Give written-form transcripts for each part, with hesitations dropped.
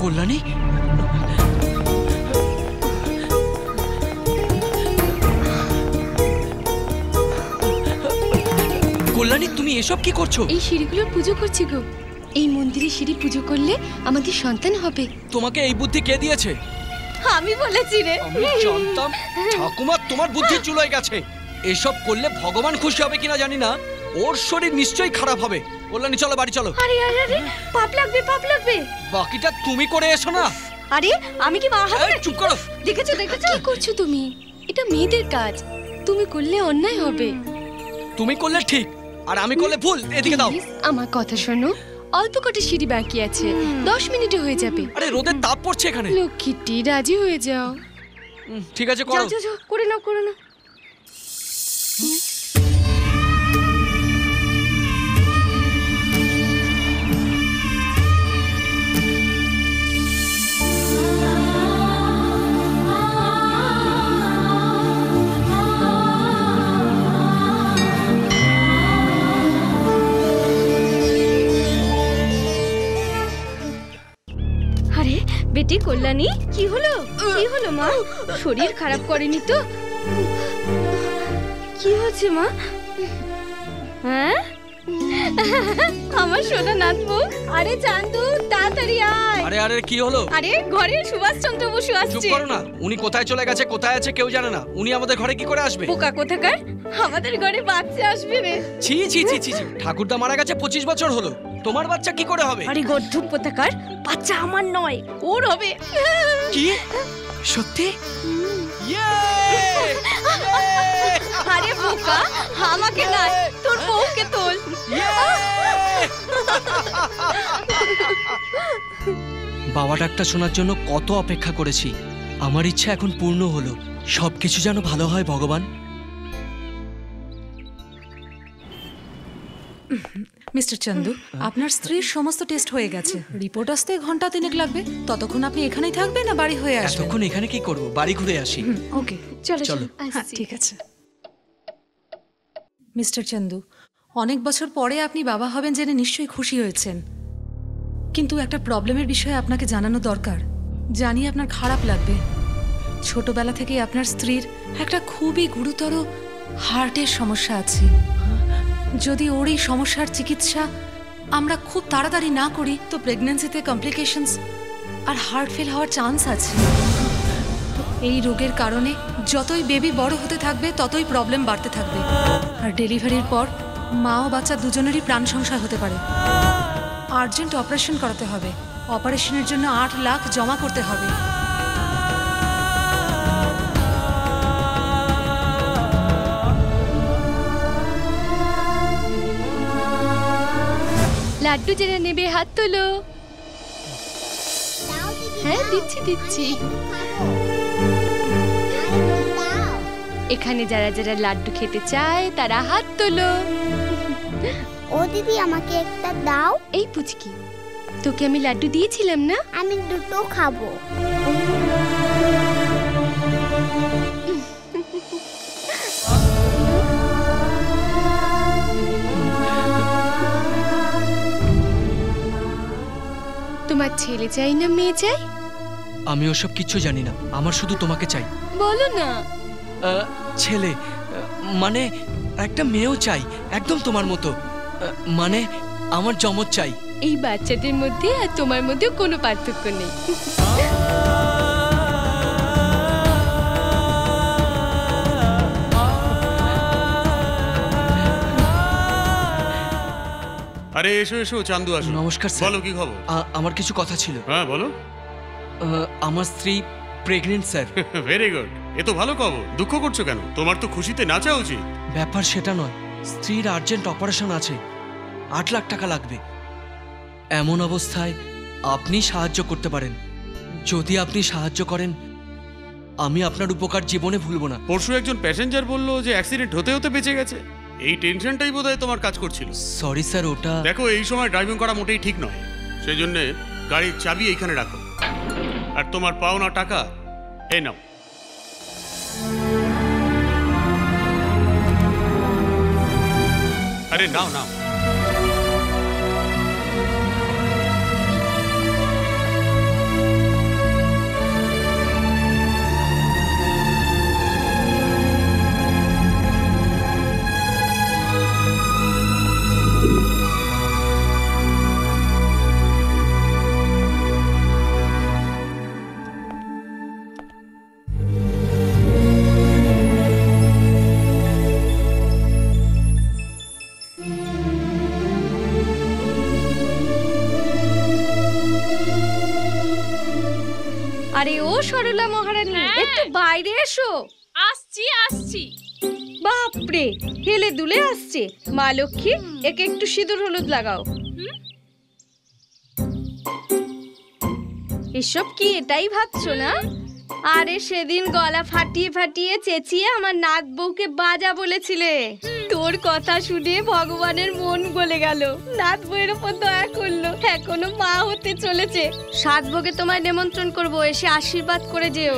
কল্যাণী, কল্যাণী তুমি এসব কি করছো? এই সিঁড়িগুলোর পুজো করছি গো। এই মন্দিরে সিঁড়ি পুজো করলে আমাদের সন্তান হবে। তোমাকে এই বুদ্ধি কে দিয়েছে? আমি বলেছি রে। আমি জানতাম ঠাকুমা তোমার বুদ্ধি চুলোয় গেছে। এসব করলে ভগবান খুশি হবে কিনা জানি না, ওর শরীর নিশ্চয়ই খারাপ হবে। কল্যাণী চলো বাড়ি চলো। আরে আরে আরে পাপ লাগবে, পাপ লাগবে। বাকিটা তুমি করে এসো না। আরে আমি কি মা হব? চুপ করো। দেখেছো দেখেছো কি করছো তুমি? এটা মেয়েদের কাজ, তুমি করলে অন্যায় হবে। তুমি করলে ঠিক আর আমি করলে ভুল। এদিকে দাও। আমার কথা শোনো, অল্প কটা সিঁড়ি বাকি আছে, 10 মিনিটে হয়ে যাবে। আরে রোদের তাপ পড়ছে এখানে। লক্ষ্মীটি রাজি হয়ে যাও। ঠিক আছে করো। যাও যাও করে নাও করে নাও। বেটি কল্যাণী, কি হলো? কি হলো মা? শরীর খারাপ করেনি তো? কি হচ্ছে মা? হ্যাঁ আমার সোনা নাতবু। আরে চান্দু তাড়াতাড়ি আয়। আরে আরে কি হলো? আরে ঘরে সুভাষচন্দ্র বসু আসছে। চুপ করো না। উনি কোথায় চলে গেছে, কোথায় আছে কেউ জানে না। উনি আমাদের ঘরে কি করে আসবে? বোকা কোথাকার, আমাদের ঘরে বাচ্চা আসবে রে। ছি ছি ছি ছি। ঠাকুরদা মারা গেছে 25 বছর হলো, তোমার বাচ্চা কি করে হবে? আরে গর্ধব কোথাকার, বাচ্চা আমার নয় ওর হবে। কি সত্যি? আরে বোকা, আমাকে না তোর বউকে তোল। বাবা ডাকটা শোনার জন্য কত অপেক্ষা করেছি। আমার ইচ্ছা এখন পূর্ণ হলো। সবকিছু যেন ভালো হয় ভগবান। মিস্টার চন্দু, আপনার স্ত্রীর সমস্ত টেস্ট হয়ে গেছে। রিপোর্ট আসতে ঘন্টা 3 লাগবে। ততক্ষণ আপনি এখানেই থাকবেন না বাড়ি হয়ে আসবেন? এতক্ষণ এখানে কি করব, বাড়ি ঘুরে আসি। ওকে চলো চলো। হ্যাঁ ঠিক আছে। মিস্টার চন্দু, অনেক বছর পরে আপনি বাবা হবেন জেনে নিশ্চয়ই খুশি হয়েছেন, কিন্তু একটা প্রবলেমের বিষয়ে আপনাকে জানানো দরকার। জানি আপনার খারাপ লাগবে। ছোটবেলা থেকেই আপনার স্ত্রীর একটা খুবই গুরুতর হার্টের সমস্যা আছে। যদি ওর এই সমস্যার চিকিৎসা আমরা খুব তাড়াতাড়ি না করি তো প্রেগন্যান্সিতে কমপ্লিকেশনস আর হার্ট ফেল হওয়ার চান্স আছে। এই রোগের কারণে যতই বেবি বড় হতে থাকবে ততই প্রবলেম বাড়তে থাকবে, আর ডেলিভারির পর মা ও বাচ্চা দুজনেরই প্রাণ সংশয় হতে পারে। আর্জেন্ট অপারেশন করাতে হবে। অপারেশনের জন্য 8 লাখ জমা করতে হবে। লাড্ডু যারা নেবে হাত তোলো। হ্যাঁ দিচ্ছি দিচ্ছি। এখানে যারা যারা লাড্ডু খেতে চায় তারা হাত তোলো। ও দিদি আমাকে একটা দাও। এই পুচকি, তোকে আমি লাড্ডু দিয়েছিলাম না? আমি দুটো খাবো। তোমার ছেলে চাই না মেয়ে চাই? আমি ওসব কিচ্ছু জানি না, আমার শুধু তোমাকে চাই। বলো না। ছেলে মানে একটা মেয়েও চাই, একদম তোমার মতো। মানে আমার জমজ চাই। এই বাচ্চাদের মধ্যে আর তোমার মধ্যে কোনো পার্থক্য নেই। আরে এসো এসো চান্দু, আসো। নমস্কার স্যার। বলো কি খবর? আমার কিছু কথা ছিল। হ্যাঁ বলো। আমার স্ত্রী প্রেগনেন্ট স্যার। ভেরি গুড, এ তো ভালো খবর। দুঃখ করছো কেন? তোমার তো খুশিতে নাচা উচিত। ব্যাপার সেটা নয়, স্ত্রীর আর্জেন্ট অপারেশন আছে, 8 লাখ টাকা লাগবে। এমন অবস্থায় আপনি সাহায্য করতে পারেন। যদি আপনি সাহায্য করেন আমি আপনার উপকার জীবনে ভুলবো না। পরশু একজন প্যাসেঞ্জার বললো যে অ্যাক্সিডেন্ট হতে হতে বেঁচে গেছে। এই টেনশনটাই বোধহয় তোমার কাজ করছিল। সরি স্যার, ওটা দেখো এই সময় ড্রাইভিং করা মোটেই ঠিক নয়, সেই জন্য গাড়ির চাবি এইখানে রাখো, আর তোমার পাওনা টাকা এই নাও। আরে নাও নাও। আরে ও সরলা মহারানী, একটু বাইরে এসো। আসছি। বাপরে, হেলে দুলে আসছে। মা লক্ষ্মী, একে একটু সিঁদুর হলুদ লাগাও। এসব কি এটাই ভাবছো না? আরে সেদিন গলা ফাটিয়ে ফাটিয়ে চেঁচিয়ে আমার নাত বউকে বাজা বলেছিলে। তোর কথা শুনে ভগবানের মন গলে গেল, নাত বউয়ের উপর দয়া করলো। এখনো মা হতে চলেছে। সাত ভোগে তোমায় নিমন্ত্রণ করবো, এসে আশীর্বাদ করে যেও।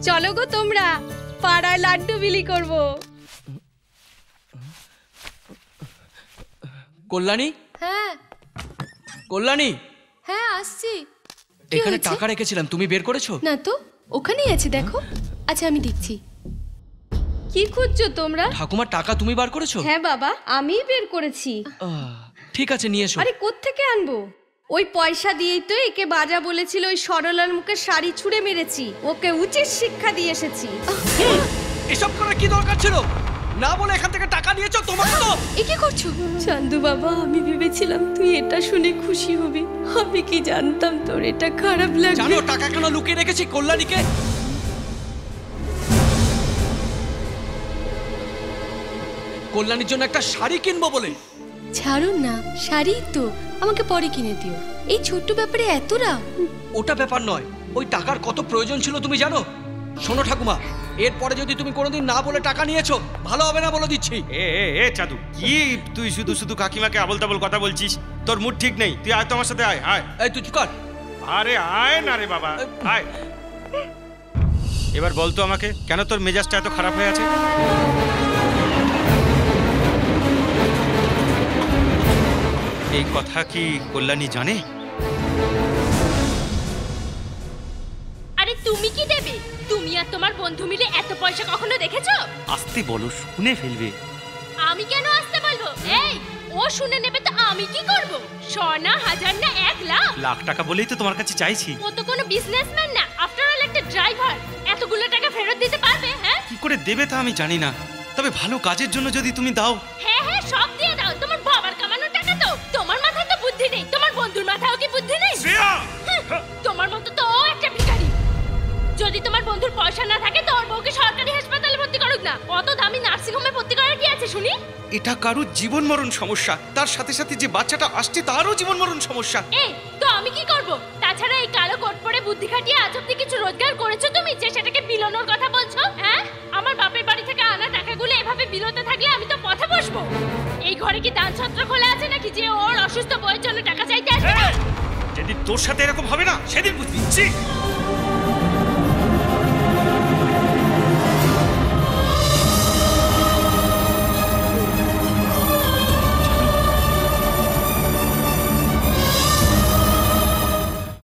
চলো গো তোমরা, পাড়ায় লাড্ডু বিলি করবো। কল্যাণী, হ্যাঁ কল্যাণী, হ্যাঁ আসছি। এখানে টাকা রেখেছিলাম, তুমি বের করেছো? না তো, ওখানেই আছে দেখো। আচ্ছা আমি দেখছি। কি খুঁজছো তোমরা? ঠাকুমার টাকা তুমি বার করেছো? হ্যাঁ বাবা, আমিই বের করেছি। ঠিক আছে, নিয়ে এসো। আরে কোত্থেকে আনবো? ওই পয়সা দিয়েই তো একে বাজা বলেছিল। ওই সরলার মুখে শাড়ি ছুঁড়ে মেরেছি, ওকে উচিত শিক্ষা দিয়ে এসেছি। এসব করার কি দরকার ছিল? না বলে এখান থেকে টাকা নিয়েছো, তোমার তো। এ কি করছো? চান্দু বাবা, আমি ভেবেছিলাম তুই এটা শুনে খুশি হবি। আমি কি জানতাম তোর এটা খারাপ লাগবে। জানো টাকা কেন লুকিয়ে রেখেছি কল্যাণীকে? কল্যাণীর জন্য একটা শাড়ি কিনবো বলে। ছাড়ুন না, শাড়ি তো আমাকে পরে কিনে দিও। এই ছোট্ট ব্যাপারে এত রাগ? ওটা ব্যাপার নয়, ওই টাকার কত প্রয়োজন ছিল তুমি জানো? শোনো ঠাকুমা, এরপরে যদি তুমি কোনোদিন না বলে টাকা নিয়েছো, ভালো হবে না বলে দিচ্ছি। এ চাদু, কি তুই শুধু শুধু কাকিমাকে আবল তাবল কথা বলছিস? তোর মুড ঠিক নেই, তুই আয় তো আমার সাথে, আয় আয়। এই তুই চুপ কর। আরে আয় না রে বাবা, আয়। এবার বলতো আমাকে, কেন তোর মেজাজটা এত খারাপ হয়ে আছে? এই কথা কি কল্যাণী জানে? আরে তুমি কি দেবে? তুমি আর তোমার বন্ধু মিলে এত পয়সা কখনো দেখেছো? আসতে বলো, শুনে ফেলবে। আমি কেন আসতে বলবো? এই, ও শুনে নেবে তো আমি কি করব? সোনা হাজার না 1 লাখ? লাখ টাকা বলেই তো তোমার কাছে চাইছি। ও তো কোনো বিজনেসম্যান না, আফটার অল একটা ড্রাইভার। এতগুলো টাকা ফেরত দিতে পারবে? হ্যাঁ কি করে দেবে তা আমি জানি না, তবে ভালো কাজের জন্য যদি তুমি দাও। হ্যাঁ হ্যাঁ, সব দিয়ে দাও। তোমার বাবার কামানো টাকা তো। তোমার মাথায় তো বুদ্ধি নেই, তোমার বন্ধুর মাথায়ও কি বুদ্ধি নেই? তোমার মতো তো ও একটা ভিখারি। যদি তোমার বন্ধুর পয়সা না থাকে তো ওর বউকে সরকারি হাসপাতালে ভর্তি করুক না। অত দামি নার্সিং হোমে ভর্তি করার কি আছে শুনি? এটা কারুর জীবন মরণ সমস্যা, তার সাথে সাথে যে বাচ্চাটা আসছে তারও জীবন মরণ সমস্যা। এই তো আমি কি করব? তাছাড়া এই কালো কোট পরে বুদ্ধি খাটিয়ে আজব দিয়ে কিছু রোজগার করেছো তুমি, যে সেটাকে বিলোনোর কথা বলছো? হ্যাঁ, আমার বাপের বাড়ি থেকে আনা টাকাগুলো এভাবে বিলোতে থাকলে আমি তো পথে বসবো। এই ঘরে কি দান ছত্র খোলা আছে নাকি যে ওর অসুস্থ বউয়ের জন্য টাকা চাইতে আসবে? যেদিন তোর সাথে এরকম হবে না সেদিন বুঝবি।